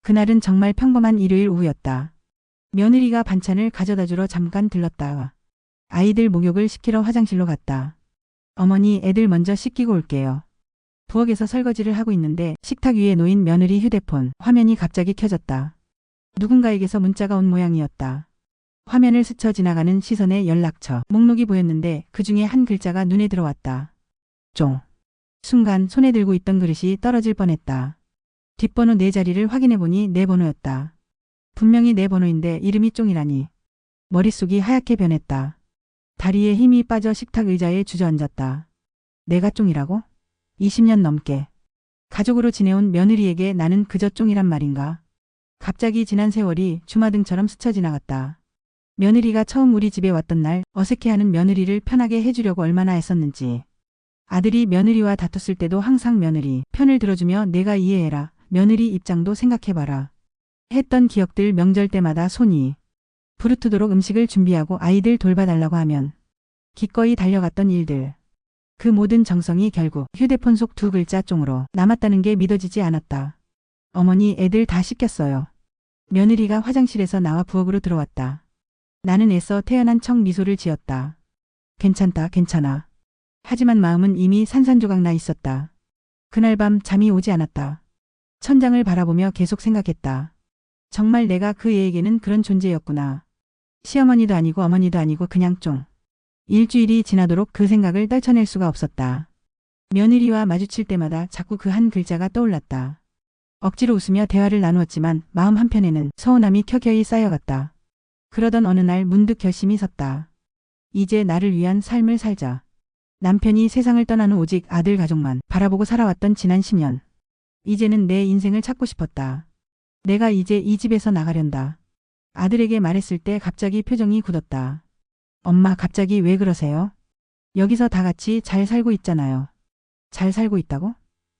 그날은 정말 평범한 일요일 오후였다. 며느리가 반찬을 가져다 주러 잠깐 들렀다. 아이들 목욕을 시키러 화장실로 갔다. 어머니, 애들 먼저 씻기고 올게요. 부엌에서 설거지를 하고 있는데 식탁 위에 놓인 며느리 휴대폰 화면이 갑자기 켜졌다. 누군가에게서 문자가 온 모양이었다. 화면을 스쳐 지나가는 시선의 연락처 목록이 보였는데 그중에 한 글자가 눈에 들어왔다. 쫑. 순간 손에 들고 있던 그릇이 떨어질 뻔했다. 뒷번호 4자리를 확인해보니 내 번호였다. 분명히 내 번호인데 이름이 쫑이라니. 머릿속이 하얗게 변했다. 다리에 힘이 빠져 식탁 의자에 주저앉았다. 내가 쫑이라고? 20년 넘게. 가족으로 지내온 며느리에게 나는 그저 쫑이란 말인가? 갑자기 지난 세월이 주마등처럼 스쳐 지나갔다. 며느리가 처음 우리 집에 왔던 날 어색해하는 며느리를 편하게 해주려고 얼마나 애썼는지. 아들이 며느리와 다퉜을 때도 항상 며느리 편을 들어주며 내가 이해해라. 며느리 입장도 생각해봐라. 했던 기억들 명절 때마다 손이 부르트도록 음식을 준비하고 아이들 돌봐달라고 하면 기꺼이 달려갔던 일들. 그 모든 정성이 결국 휴대폰 속 2글자 쫑으로 남았다는 게 믿어지지 않았다. 어머니, 애들 다 씻겼어요. 며느리가 화장실에서 나와 부엌으로 들어왔다. 나는 애써 태연한 척 미소를 지었다. 괜찮다, 괜찮아. 하지만 마음은 이미 산산조각 나 있었다. 그날 밤 잠이 오지 않았다. 천장을 바라보며 계속 생각했다. 정말 내가 그 애에게는 그런 존재였구나. 시어머니도 아니고 어머니도 아니고 그냥 쫑. 일주일이 지나도록 그 생각을 떨쳐낼 수가 없었다. 며느리와 마주칠 때마다 자꾸 그 한 글자가 떠올랐다. 억지로 웃으며 대화를 나누었지만 마음 한편에는 서운함이 켜켜이 쌓여갔다. 그러던 어느 날 문득 결심이 섰다. 이제 나를 위한 삶을 살자. 남편이 세상을 떠난 후 오직 아들 가족만 바라보고 살아왔던 지난 10년. 이제는 내 인생을 찾고 싶었다. 내가 이제 이 집에서 나가련다. 아들에게 말했을 때 갑자기 표정이 굳었다. 엄마, 갑자기 왜 그러세요? 여기서 다 같이 잘 살고 있잖아요. 잘 살고 있다고?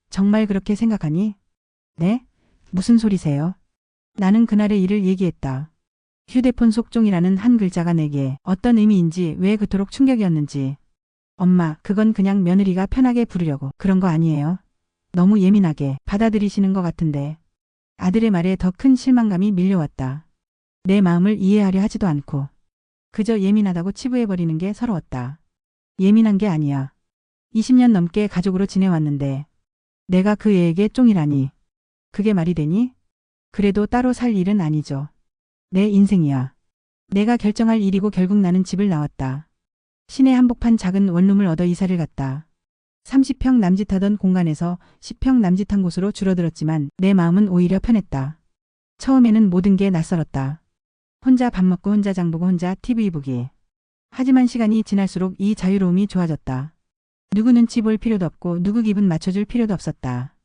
정말 그렇게 생각하니? 네? 무슨 소리세요? 나는 그날의 일을 얘기했다. 휴대폰 속 쫑이라는 한 글자가 내게 어떤 의미인지, 왜 그토록 충격이었는지. 엄마, 그건 그냥 며느리가 편하게 부르려고 그런 거 아니에요? 너무 예민하게 받아들이시는 것 같은데. 아들의 말에 더 큰 실망감이 밀려왔다. 내 마음을 이해하려 하지도 않고 그저 예민하다고 치부해버리는 게 서러웠다. 예민한 게 아니야. 20년 넘게 가족으로 지내왔는데 내가 그 애에게 쫑이라니. 그게 말이 되니? 그래도 따로 살 일은 아니죠. 내 인생이야. 내가 결정할 일이고 결국 나는 집을 나왔다. 시내 한복판 작은 원룸을 얻어 이사를 갔다. 30평 남짓하던 공간에서 10평 남짓한 곳으로 줄어들었지만 내 마음은 오히려 편했다. 처음에는 모든 게 낯설었다. 혼자 밥 먹고 혼자 장 보고 혼자 TV 보기. 하지만 시간이 지날수록 이 자유로움이 좋아졌다. 누구 눈치 볼 필요도 없고 누구 기분 맞춰줄 필요도 없었다.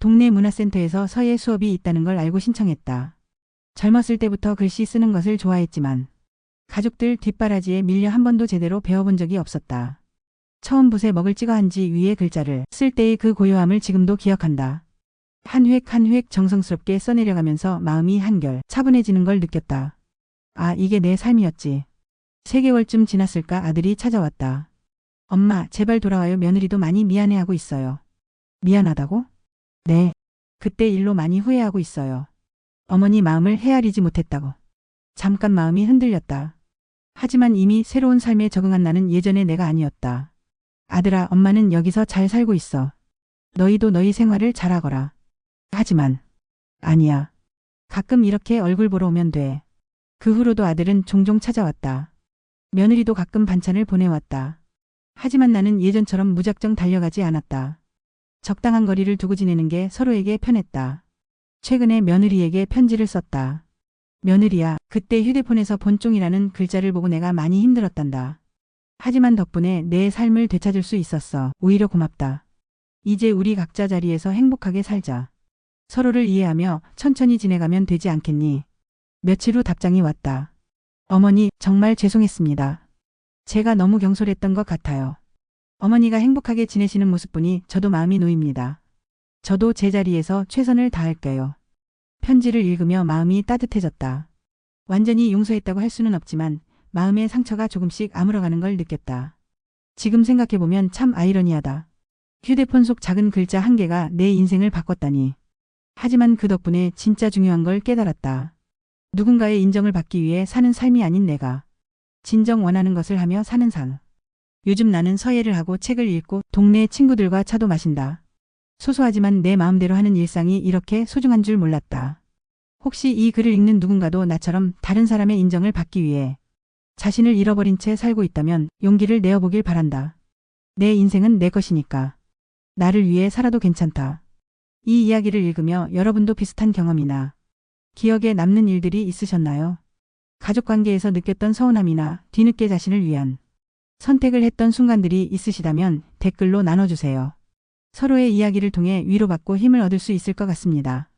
동네 문화센터에서 서예 수업이 있다는 걸 알고 신청했다. 젊었을 때부터 글씨 쓰는 것을 좋아했지만 가족들 뒷바라지에 밀려 한 번도 제대로 배워본 적이 없었다. 처음 붓에 먹을 찍어 한지 위에 글자를 쓸 때의 그 고요함을 지금도 기억한다. 한 획 한 획 정성스럽게 써내려가면서 마음이 한결 차분해지는 걸 느꼈다. 아, 이게 내 삶이었지. 3개월쯤 지났을까 아들이 찾아왔다. 엄마, 제발 돌아와요. 며느리도 많이 미안해하고 있어요. 미안하다고? 네. 그때 일로 많이 후회하고 있어요. 어머니 마음을 헤아리지 못했다고. 잠깐 마음이 흔들렸다. 하지만 이미 새로운 삶에 적응한 나는 예전의 내가 아니었다. 아들아, 엄마는 여기서 잘 살고 있어. 너희도 너희 생활을 잘하거라. 하지만 아니야. 가끔 이렇게 얼굴 보러 오면 돼. 그 후로도 아들은 종종 찾아왔다. 며느리도 가끔 반찬을 보내왔다. 하지만 나는 예전처럼 무작정 달려가지 않았다. 적당한 거리를 두고 지내는 게 서로에게 편했다. 최근에 며느리에게 편지를 썼다. 며느리야, 그때 휴대폰에서 본 쫑이라는 글자를 보고 내가 많이 힘들었단다. 하지만 덕분에 내 삶을 되찾을 수 있었어. 오히려 고맙다. 이제 우리 각자 자리에서 행복하게 살자. 서로를 이해하며 천천히 지내가면 되지 않겠니? 며칠 후 답장이 왔다. 어머니, 정말 죄송했습니다. 제가 너무 경솔했던 것 같아요. 어머니가 행복하게 지내시는 모습 보니 저도 마음이 놓입니다. 저도 제 자리에서 최선을 다할게요. 편지를 읽으며 마음이 따뜻해졌다. 완전히 용서했다고 할 수는 없지만 마음의 상처가 조금씩 아물어가는 걸 느꼈다. 지금 생각해보면 참 아이러니하다. 휴대폰 속 작은 글자 한 개가 내 인생을 바꿨다니. 하지만 그 덕분에 진짜 중요한 걸 깨달았다. 누군가의 인정을 받기 위해 사는 삶이 아닌 내가 진정 원하는 것을 하며 사는 삶. 요즘 나는 서예를 하고 책을 읽고 동네 친구들과 차도 마신다. 소소하지만 내 마음대로 하는 일상이 이렇게 소중한 줄 몰랐다. 혹시 이 글을 읽는 누군가도 나처럼 다른 사람의 인정을 받기 위해 자신을 잃어버린 채 살고 있다면 용기를 내어보길 바란다. 내 인생은 내 것이니까. 나를 위해 살아도 괜찮다. 이 이야기를 읽으며 여러분도 비슷한 경험이나 기억에 남는 일들이 있으셨나요? 가족 관계에서 느꼈던 서운함이나 뒤늦게 자신을 위한 선택을 했던 순간들이 있으시다면 댓글로 나눠주세요. 서로의 이야기를 통해 위로받고 힘을 얻을 수 있을 것 같습니다.